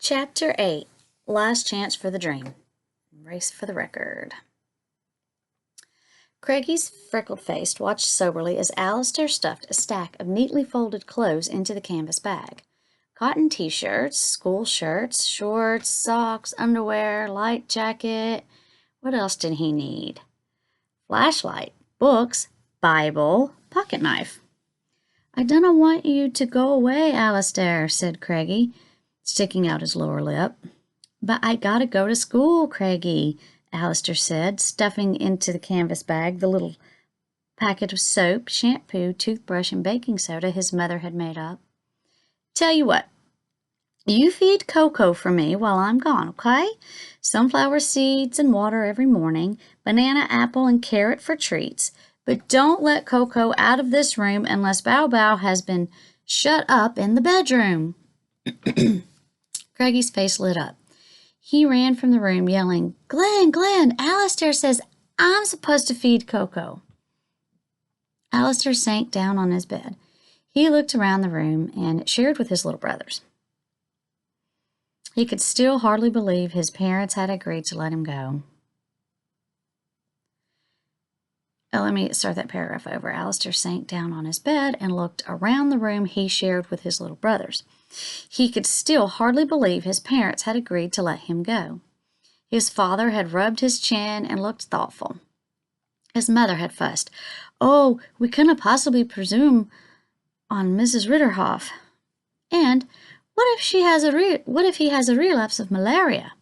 Chapter 8 Last Chance for the Dream. Race for the Record. Craigie's freckled face watched soberly as Alistair stuffed a stack of neatly folded clothes into the canvas bag. Cotton t-shirts, school shirts, shorts, socks, underwear, light jacket. What else did he need? Flashlight, books, Bible, pocket knife. "I dunna want you to go away, Alistair," said Craigie, sticking out his lower lip. "But I gotta go to school, Craigie," Alistair said, stuffing into the canvas bag the little packet of soap, shampoo, toothbrush, and baking soda his mother had made up. "Tell you what, you feed Coco for me while I'm gone, okay? Sunflower seeds and water every morning, banana, apple, and carrot for treats. But don't let Coco out of this room unless Bow Bow has been shut up in the bedroom." Craigie's face lit up. He ran from the room, yelling, Glenn, Alistair says I'm supposed to feed Coco." Alistair sank down on his bed. He looked around the room and shared with his little brothers. He could still hardly believe his parents had agreed to let him go. Let me start that paragraph over. Alistair sank down on his bed and looked around the room he shared with his little brothers. He could still hardly believe his parents had agreed to let him go. His father had rubbed his chin and looked thoughtful. His mother had fussed. "Oh, we couldn't possibly presume on Mrs. Ritterhoff. And what if he has a relapse of malaria?"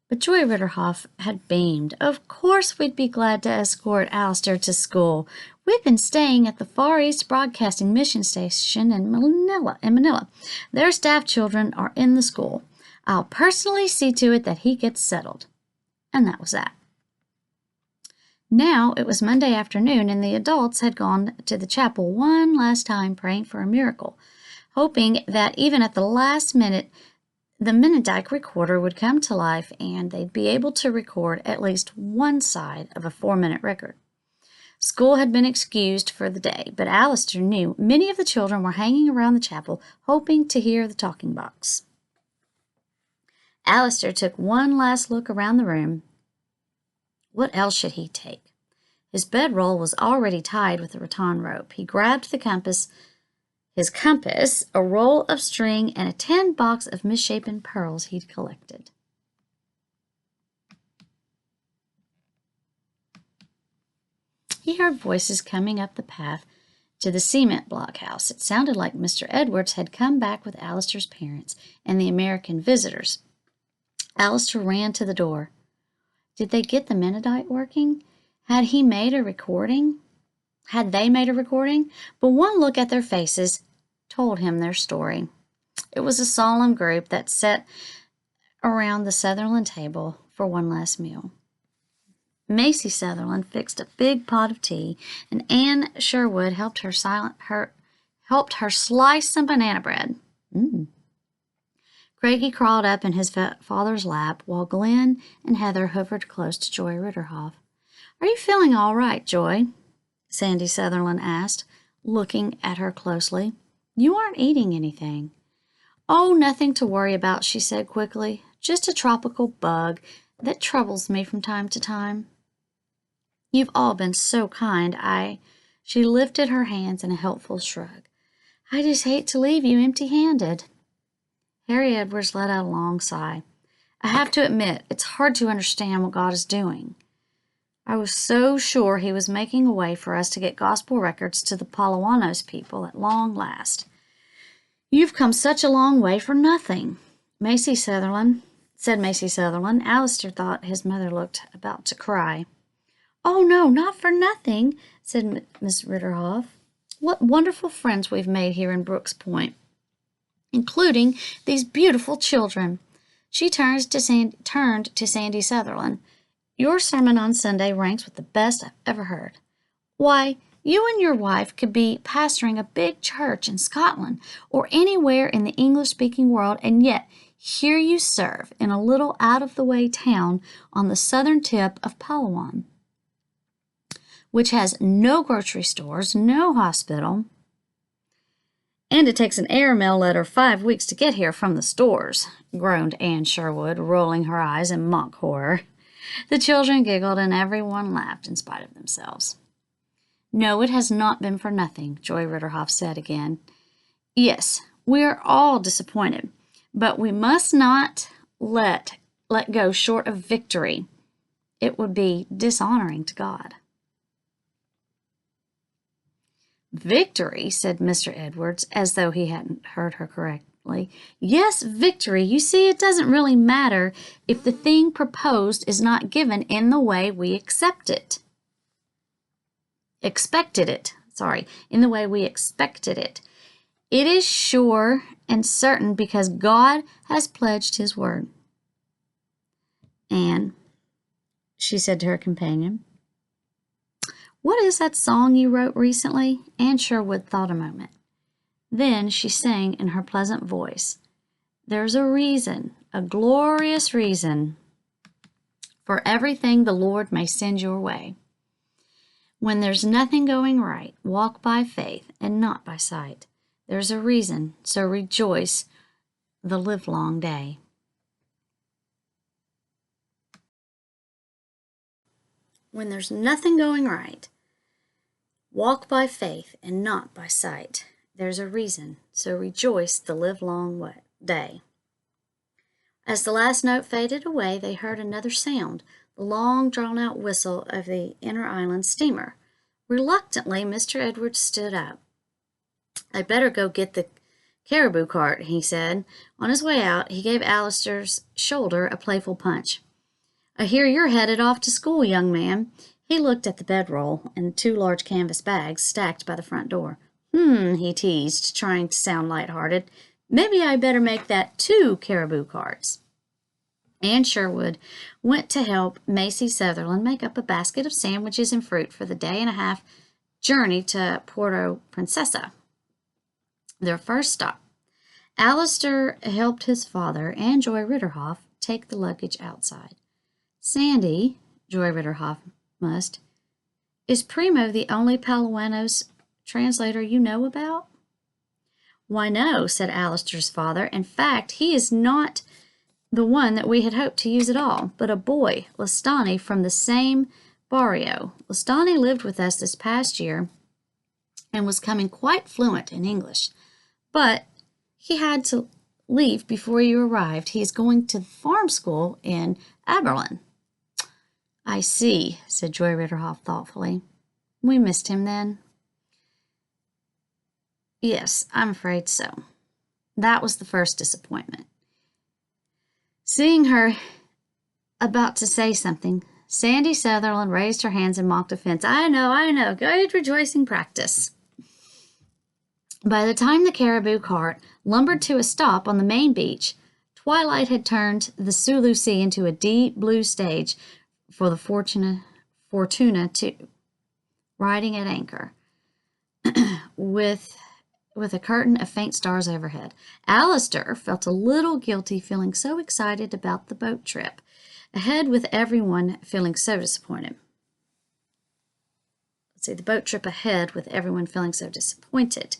But Joy Ritterhoff had beamed. "Of course we'd be glad to escort Alistair to school. We've been staying at the Far East Broadcasting Mission Station in Manila. Their staff children are in the school. I'll personally see to it that he gets settled." And that was that. Now it was Monday afternoon, and the adults had gone to the chapel one last time praying for a miracle, hoping that even at the last minute the Menadike recorder would come to life and they'd be able to record at least one side of a 4-minute record. School had been excused for the day, but Alistair knew many of the children were hanging around the chapel hoping to hear the talking box. Alistair took one last look around the room. What else should he take? His bedroll was already tied with a rattan rope. He grabbed his compass, a roll of string, and a tin box of misshapen pearls he'd collected. He heard voices coming up the path to the cement block house. It sounded like Mr. Edwards had come back with Alistair's parents and the American visitors. Alistair ran to the door. Did they get the Menadite working? Had they made a recording? But one look at their faces told him their story. It was a solemn group that sat around the Sutherland table for one last meal. Macy Sutherland fixed a big pot of tea, and Anne Sherwood helped her slice some banana bread. Craigie crawled up in his father's lap, while Glenn and Heather hovered close to Joy Ritterhoff. "Are you feeling all right, Joy?" Sandy Sutherland asked, looking at her closely. "You aren't eating anything." "Oh, nothing to worry about," she said quickly. "Just a tropical bug that troubles me from time to time." "You've all been so kind. She lifted her hands in a helpful shrug. "I just hate to leave you empty-handed." Harry Edwards let out a long sigh. "I have to admit, it's hard to understand what God is doing. I was so sure he was making a way for us to get gospel records to the Palawanos people at long last. You've come such a long way for nothing." Macy Sutherland. Alistair thought his mother looked about to cry. "Oh, no, not for nothing," said Miss Ritterhoff. "What wonderful friends we've made here in Brooks Point, including these beautiful children." She turned to Sandy Sutherland. "Your sermon on Sunday ranks with the best I've ever heard. Why, you and your wife could be pastoring a big church in Scotland or anywhere in the English-speaking world, and yet here you serve in a little out-of-the-way town on the southern tip of Palawan, which has no grocery stores, no hospital, And it takes an airmail letter 5 weeks to get here from the stores, groaned Anne Sherwood, rolling her eyes in mock horror. The children giggled and everyone laughed in spite of themselves. No, it has not been for nothing, Joy Ritterhoff said again. Yes, we are all disappointed, but we must not let go short of victory. It would be dishonoring to God. Victory, said Mr. Edwards, as though he hadn't heard her correctly. Yes, victory. You see, it doesn't really matter if the thing proposed is not given in the way we accept it. In the way we expected it. It is sure and certain because God has pledged his word. Anne, she said to her companion, what is that song you wrote recently? Anne Sherwood thought a moment. Then she sang in her pleasant voice, there's a reason, a glorious reason, for everything the Lord may send your way. When there's nothing going right, walk by faith and not by sight. There's a reason, so rejoice the livelong day. When there's nothing going right, walk by faith and not by sight. There's a reason, so rejoice the livelong day. As the last note faded away, they heard another sound, the long drawn-out whistle of the Inner Island steamer. Reluctantly, Mr. Edwards stood up. I'd better go get the caribou cart, he said. On his way out, he gave Alister's shoulder a playful punch. I hear you're headed off to school, young man. He looked at the bedroll and 2 large canvas bags stacked by the front door. He teased, trying to sound light-hearted. Maybe I'd better make that 2 caribou carts. Anne Sherwood went to help Macy Sutherland make up a basket of sandwiches and fruit for the day-and-a-half journey to Puerto Princesa, their first stop. Alister helped his father and Joy Ritterhoff take the luggage outside. Sandy, Joy Ritterhoff must, is Primo the only Paluanos translator you know about? Why, no, said Alister's father. In fact, he is not the one that we had hoped to use at all, but a boy, Lestani, from the same barrio. Lestani lived with us this past year and was coming quite fluent in English, but he had to leave before you arrived. He is going to farm school in Aberlin. I see, said Joy Ritterhoff thoughtfully. We missed him then? Yes, I'm afraid so. That was the first disappointment. Seeing her about to say something, Sandy Sutherland raised her hands in mock defense. I know. Good rejoicing practice. By the time the caribou cart lumbered to a stop on the main beach, twilight had turned the Sulu Sea into a deep blue stage for the Fortuna II, riding at anchor, with a curtain of faint stars overhead. Alister felt a little guilty, feeling so excited about the boat trip ahead, with everyone feeling so disappointed. The boat trip ahead with everyone feeling so disappointed.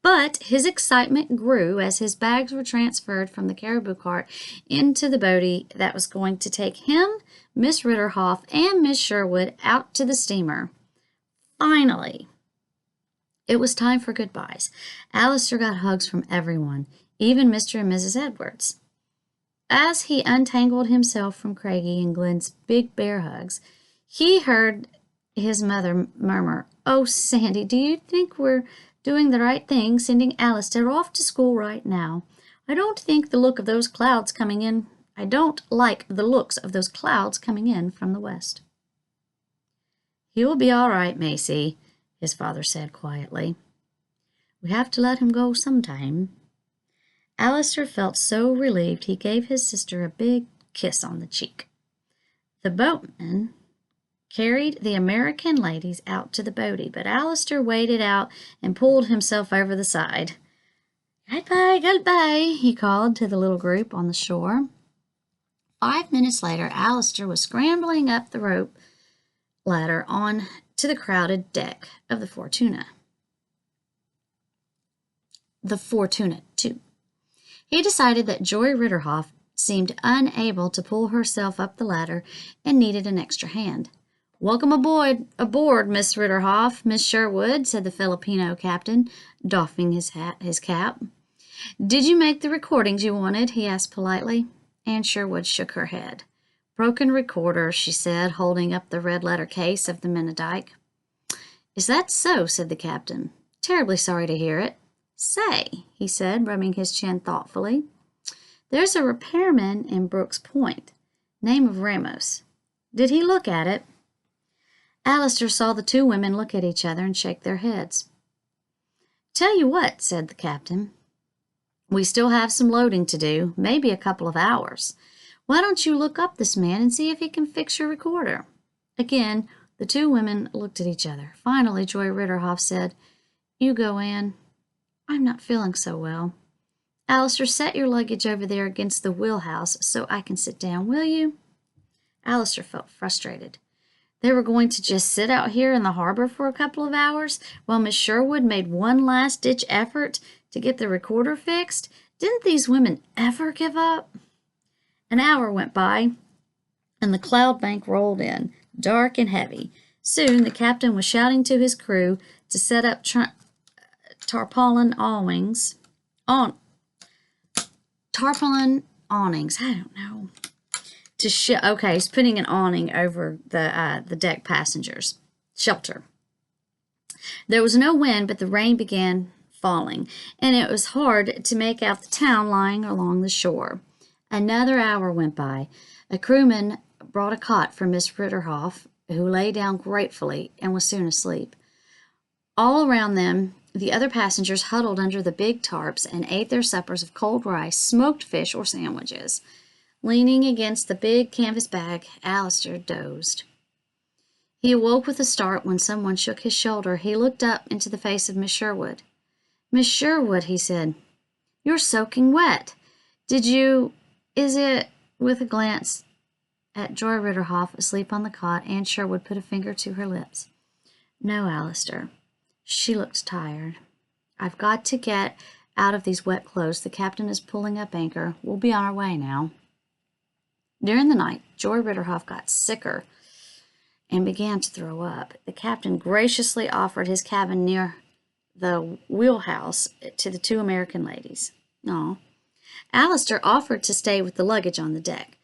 But his excitement grew as his bags were transferred from the caribou cart into the boatie that was going to take him, Miss Ritterhoff, and Miss Sherwood out to the steamer. Finally, it was time for goodbyes. Alister got hugs from everyone, even Mr. and Mrs. Edwards. As he untangled himself from Craigie and Glen's big bear hugs, he heard his mother murmur, "Oh, Sandy, do you think we're doing the right thing sending Alister off to school right now? I don't like the looks of those clouds coming in from the west." "He will be all right, Macy," his father said quietly. "We have to let him go sometime." Alister felt so relieved he gave his sister a big kiss on the cheek. The boatman carried the American ladies out to the boatie, but Alister waded out and pulled himself over the side. Goodbye, he called to the little group on the shore. 5 minutes later, Alister was scrambling up the rope ladder on to the crowded deck of the Fortuna. the Fortunate too. He decided that Joy Ritterhoff seemed unable to pull herself up the ladder and needed an extra hand. "Welcome aboard, Miss Ritterhoff, Miss Sherwood," said the Filipino captain, doffing his cap. "Did you make the recordings you wanted?" he asked politely. Anne Sherwood shook her head. "Broken recorder," she said, holding up the red-letter case of the Menadike. "Is that so?" said the captain. "Terribly sorry to hear it." "Say," he said, rubbing his chin thoughtfully, "there's a repairman in Brooks Point, name of Ramos. Did he look at it?" Alistair saw the two women look at each other and shake their heads. "Tell you what," said the captain, "we still have some loading to do, maybe a couple of hours. Why don't you look up this man and see if he can fix your recorder?" Again, the two women looked at each other. Finally, Joy Ritterhoff said, "You go, Anne. I'm not feeling so well. Alistair, set your luggage over there against the wheelhouse so I can sit down, will you?" Alistair felt frustrated. They were going to just sit out here in the harbor for a couple of hours while Miss Sherwood made one last-ditch effort to get the recorder fixed? Didn't these women ever give up? An hour went by, and the cloud bank rolled in, dark and heavy. Soon the captain was shouting to his crew to set up tarpaulin awnings. Tarpaulin awnings. I don't know. Okay, he's putting an awning over the deck passengers. Shelter. There was no wind, but the rain began falling, and it was hard to make out the town lying along the shore. Another hour went by. A crewman brought a cot for Miss Ritterhoff, who lay down gratefully and was soon asleep. All around them, the other passengers huddled under the big tarps and ate their suppers of cold rice, smoked fish, or sandwiches. Leaning against the big canvas bag, Alistair dozed. He awoke with a start when someone shook his shoulder. He looked up into the face of Miss Sherwood. "Miss Sherwood," he said, "you're soaking wet. Is it?" With a glance at Joy Ritterhoff asleep on the cot, Anne Sherwood put a finger to her lips. "No, Alistair." She looked tired. "I've got to get out of these wet clothes. The captain is pulling up anchor. We'll be on our way now." During the night, Joy Ritterhoff got sicker and began to throw up. The captain graciously offered his cabin near the wheelhouse to the two American ladies. Alistair offered to stay with the luggage on the deck.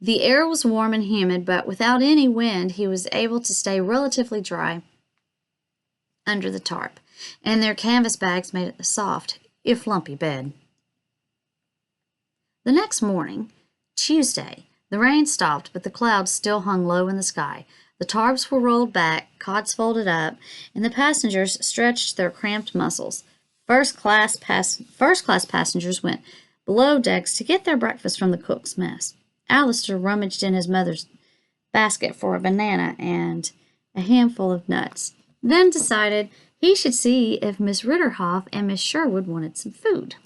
The air was warm and humid, but without any wind, he was able to stay relatively dry under the tarp, and their canvas bags made it a soft, if lumpy, bed. The next morning, Tuesday, the rain stopped, but the clouds still hung low in the sky. The tarps were rolled back, cots folded up, and the passengers stretched their cramped muscles. First-class passengers went below decks to get their breakfast from the cook's mess. Alistair rummaged in his mother's basket for a banana and a handful of nuts, then decided he should see if Miss Ritterhoff and Miss Sherwood wanted some food.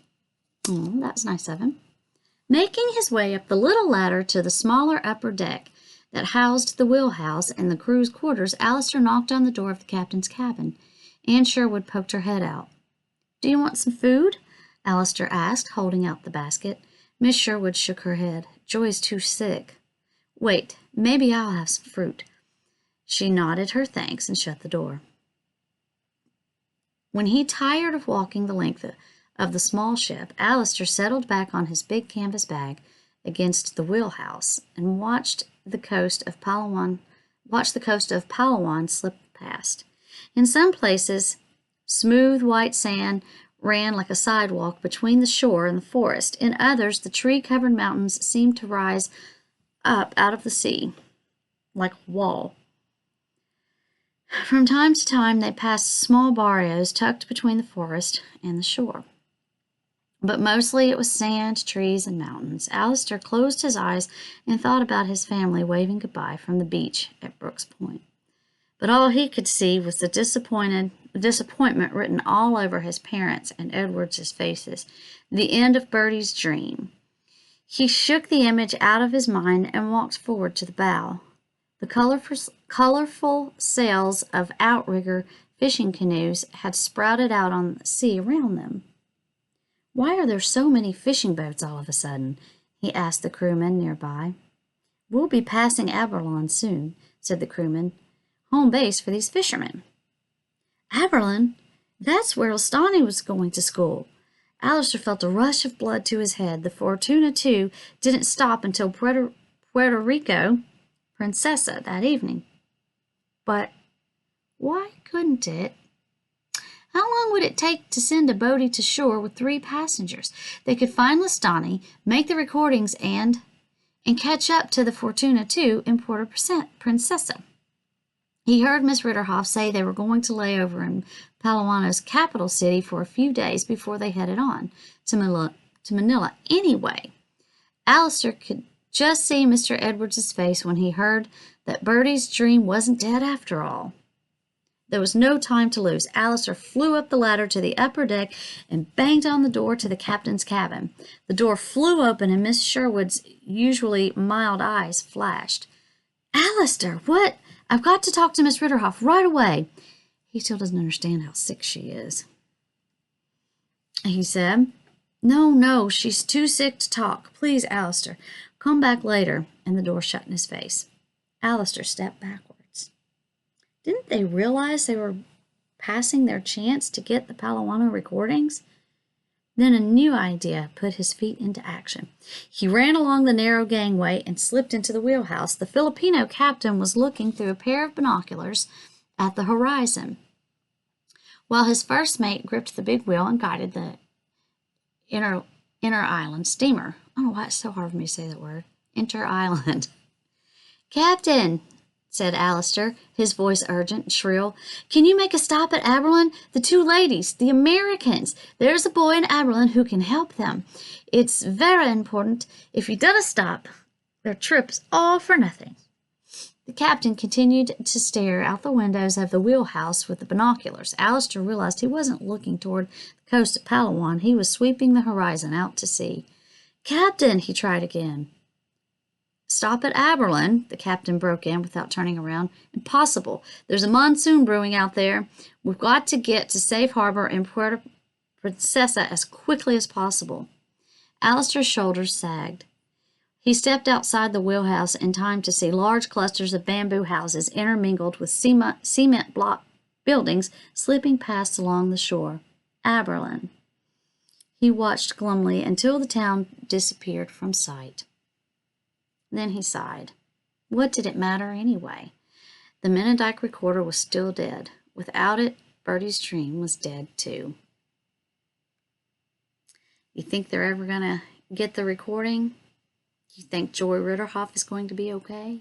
That was nice of him. Making his way up the little ladder to the smaller upper deck that housed the wheelhouse and the crew's quarters, Alistair knocked on the door of the captain's cabin. Anne Sherwood poked her head out. "Do you want some food?" Alistair asked, holding out the basket. Miss Sherwood shook her head. "Joy's too sick." "Wait, maybe I'll have some fruit." She nodded her thanks and shut the door. When he tired of walking the length of the small ship, Alistair settled back on his big canvas bag against the wheelhouse and watched the coast of Palawan slip past. In some places, smooth white sand ran like a sidewalk between the shore and the forest. In others, the tree-covered mountains seemed to rise up out of the sea like a wall. From time to time, they passed small barrios tucked between the forest and the shore. But mostly it was sand, trees, and mountains. Alistair closed his eyes and thought about his family waving goodbye from the beach at Brooks Point. But all he could see was the disappointment written all over his parents' and Edward's faces, the end of Bertie's dream. He shook the image out of his mind and walked forward to the bow. The colorful sails of outrigger fishing canoes had sprouted out on the sea around them. Why are there so many fishing boats all of a sudden? He asked the crewman nearby. We'll be passing Aberlon soon, said the crewman. Home base for these fishermen. Aberlon? That's where Lestani was going to school. Alistair felt a rush of blood to his head. The Fortuna, too, didn't stop until Puerto Rico, Princesa, that evening. But why couldn't it? How long would it take to send a boatie to shore with 3 passengers? They could find Lestani, make the recordings, and catch up to the Fortuna, too, in Puerto Princesa. He heard Miss Ritterhoff say they were going to lay over in Palawan's capital city for a few days before they headed on to Manila. Anyway, Alistair could just see Mr. Edwards's face when he heard that Bertie's dream wasn't dead after all. There was no time to lose. Alistair flew up the ladder to the upper deck and banged on the door to the captain's cabin. The door flew open and Miss Sherwood's usually mild eyes flashed. Alistair, what? I've got to talk to Miss Ritterhoff right away. He still doesn't understand how sick she is, he said. No, she's too sick to talk. Please, Alistair, come back later. And the door shut in his face. Alistair stepped backwards. Didn't they realize they were passing their chance to get the Palawan recordings? Then a new idea put his feet into action. He ran along the narrow gangway and slipped into the wheelhouse. The Filipino captain was looking through a pair of binoculars at the horizon, while his first mate gripped the big wheel and guided the inter island steamer. I don't know why it's so hard for me to say that word. Inter-island. Captain, said Alistair, his voice urgent and shrill, can you make a stop at Aberlin? The 2 ladies, the Americans. There's a boy in Aberlin who can help them. It's very important. If you don't stop, their trip's all for nothing. The captain continued to stare out the windows of the wheelhouse with the binoculars. Alistair realized he wasn't looking toward the coast of Palawan. He was sweeping the horizon out to sea. Captain, he tried again. Stop at Aberlin, the captain broke in without turning around. Impossible. There's a monsoon brewing out there. We've got to get to safe harbor in Puerto Princesa as quickly as possible. Alistair's shoulders sagged. He stepped outside the wheelhouse in time to see large clusters of bamboo houses intermingled with cement block buildings slipping past along the shore. Aberlin. He watched glumly until the town disappeared from sight. Then he sighed. What did it matter anyway? The Menendike recorder was still dead. Without it, Bertie's dream was dead too. You think they're ever going to get the recording? You think Joy Ritterhoff is going to be okay?